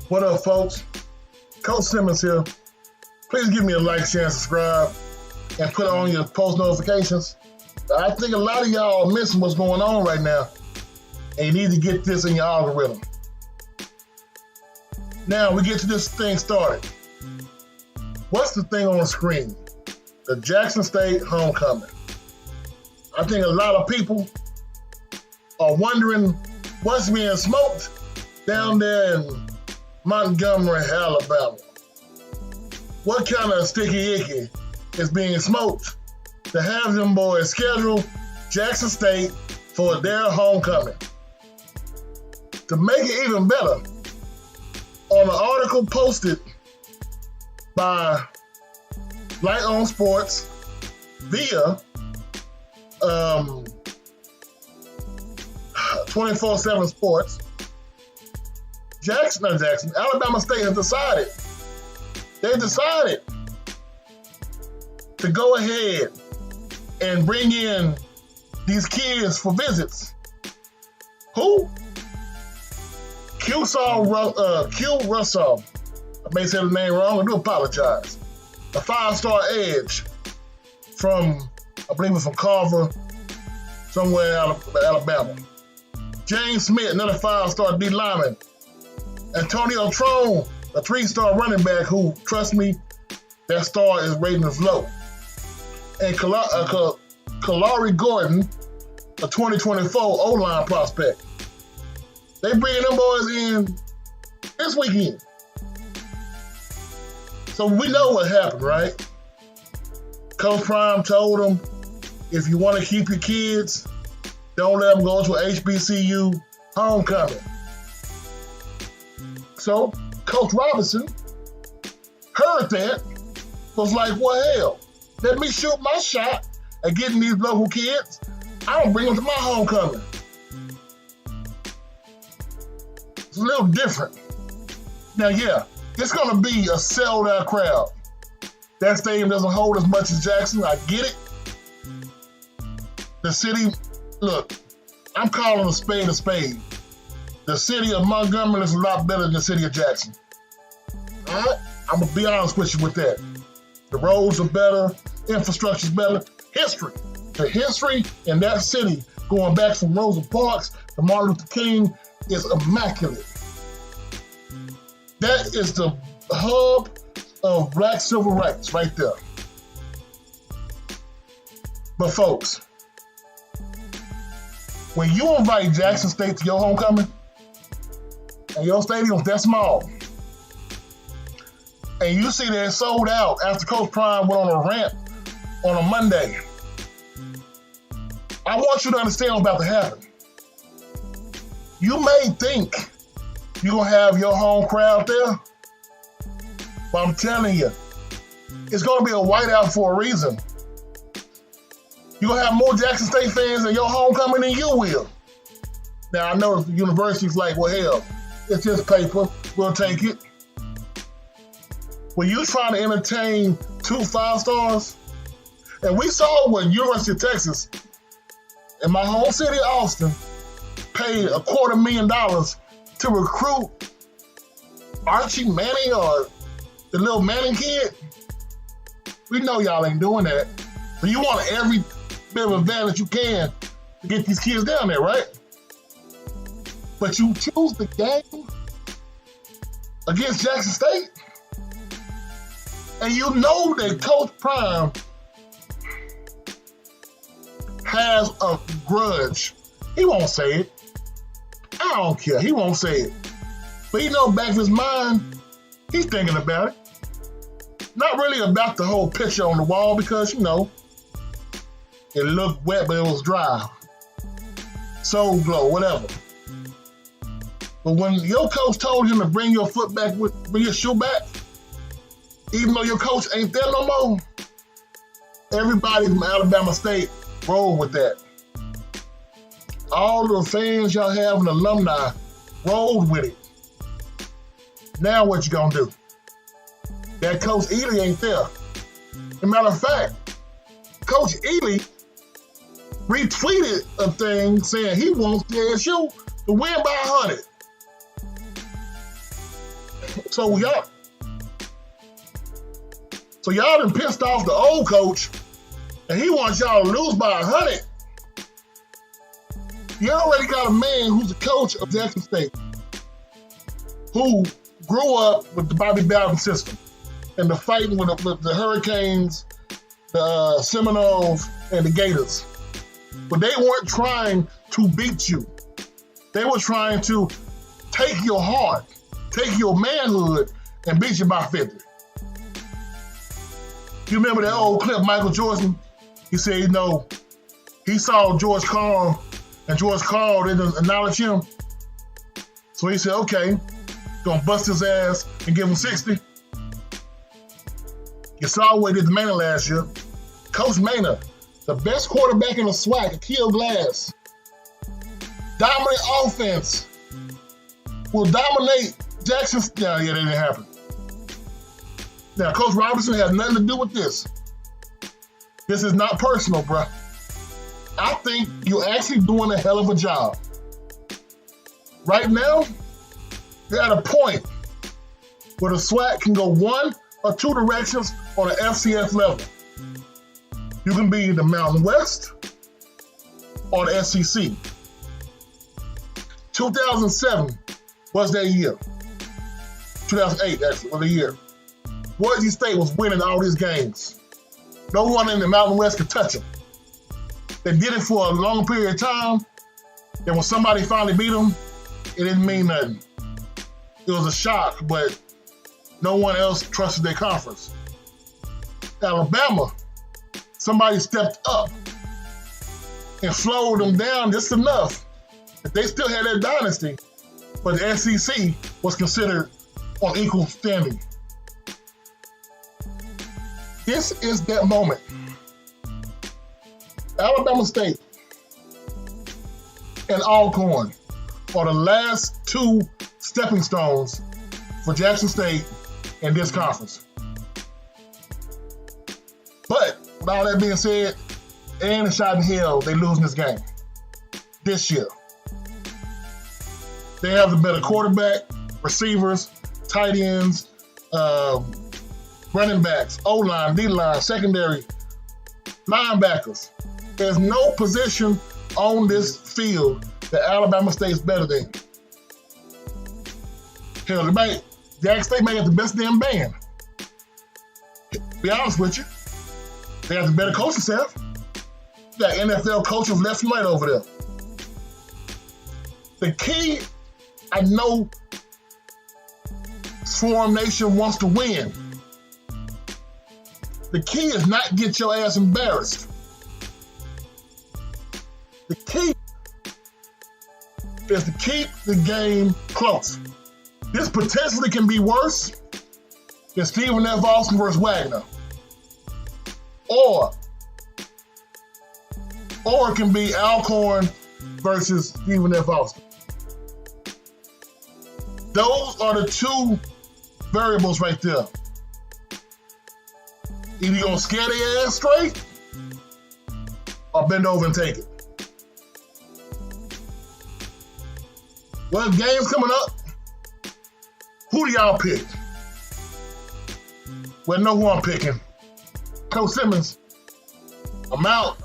What up, folks? Coach Simmons here. Please give me a like, share, and subscribe, and put on your post notifications. I think a lot of y'all are missing what's going on right now, and you need to get this in your algorithm. Now, we get to this thing started. What's the thing on the screen? The Jackson State homecoming. I think a lot of people are wondering what's being smoked down there in Montgomery, Alabama. What kind of sticky icky is being smoked to have them boys schedule Jackson State for their homecoming? To make it even better, on an article posted by Light on Sports via 24/7 Sports, Alabama State has decided. They decided to go ahead and bring in these kids for visits. Who? Q Russell. I may say the name wrong. I do apologize. A 5-star edge from, I believe it's from Carver, somewhere out of Alabama. James Smith, another 5-star D lineman. Antonio Trone, a 3-star running back who, trust me, that star is rated as low. And Kalari Gordon, a 2024 O-line prospect. They bringing them boys in this weekend. So we know what happened, right? Coach Prime told them, if you want to keep your kids, don't let them go to an HBCU homecoming. So Coach Robinson heard that, was like, well, hell, let me shoot my shot at getting these local kids. I don't bring them to my homecoming. It's a little different. Now, yeah, it's going to be a sold-out crowd. That stadium doesn't hold as much as Jackson. I get it. The city, look, I'm calling a spade a spade. The city of Montgomery is a lot better than the city of Jackson. All right? I'm going to be honest with you with that. The roads are better. Infrastructure's better. History. The history in that city, going back from Rosa Parks to Martin Luther King, is immaculate. That is the hub of black civil rights right there. But folks, when you invite Jackson State to your homecoming, and your stadium's that small, and you see that it's sold out after Coach Prime went on a rant on a Monday, I want you to understand what's about to happen. You may think you're going to have your home crowd there, but I'm telling you, it's going to be a whiteout for a reason. You're going to have more Jackson State fans in your homecoming than you will. Now, I know the university's like, well, hell, it's just paper. We'll take it. When you're trying to entertain 2 5-stars, and we saw when University of Texas, in my home city, Austin, paid $250,000 to recruit Archie Manning or the little Manning kid. We know y'all ain't doing that. So you want every bit of advantage you can to get these kids down there, right? But you choose the game against Jackson State, and you know that Coach Prime has a grudge. He won't say it. I don't care. He won't say it. But you know, back in his mind, he's thinking about it. Not really about the whole picture on the wall because, you know, it looked wet, but it was dry. Soul glow, whatever. But when your coach told him to bring your foot back, bring your shoe back, even though your coach ain't there no more, everybody from Alabama State rolled with that. All the fans y'all have and alumni rolled with it. Now what you gonna do? That Coach Ely ain't there. As a matter of fact, Coach Ely retweeted a thing saying he wants JSU to win by 100. So y'all done pissed off the old coach, and he wants y'all to lose by 100. You already got a man who's the coach of Jackson State, who grew up with the Bobby Bowden system and the fighting with the Hurricanes, the Seminoles, and the Gators. But they weren't trying to beat you. They were trying to take your heart, take your manhood, and beat you by 50. You remember that old clip, Michael Jordan? He said, you know, he saw George Karl, and George Karl didn't acknowledge him. So he said, okay, gonna bust his ass and give him 60. You saw what he did to Maynard last year. Coach Maynard, the best quarterback in the SWAC, Akil Glass. Dominant offense. Will dominate Jackson. Yeah, that didn't happen. Now, Coach Robinson has nothing to do with this. This is not personal, bro. I think you're actually doing a hell of a job. Right now, you're at a point where the SWAC can go one or two directions on an FCS level. You can be the Mountain West or the SEC. 2007 was that year. 2008, actually, was the year. Boise State was winning all these games. No one in the Mountain West could touch them. They did it for a long period of time. Then when somebody finally beat them, it didn't mean nothing. It was a shock, but no one else trusted their conference. Alabama, somebody stepped up and slowed them down just enough that they still had their dynasty, but the SEC was considered on equal standing. This is that moment. Alabama State and Alcorn are the last two stepping stones for Jackson State in this conference. But with all that being said, and a shot in hell, they losing this game this year. They have the better quarterback, receivers, tight ends, running backs, O-line, D-line, secondary, linebackers. There's no position on this field that Alabama State's better than. Hell, Jackson State may have the best damn band. To be honest with you, they have the better coaching staff. You got NFL coaches left and right over there. The key, I know Swarm Nation wants to win. The key is not get your ass embarrassed. The key is to keep the game close. This potentially can be worse than Stephen F. Austin versus Wagner. Or it can be Alcorn versus Stephen F. Austin. Those are the two variables right there. Either you're gonna scare their ass straight or bend over and take it. Well, game's coming up. Who do y'all pick? Well, know who I'm picking. Coach Simmons, I'm out.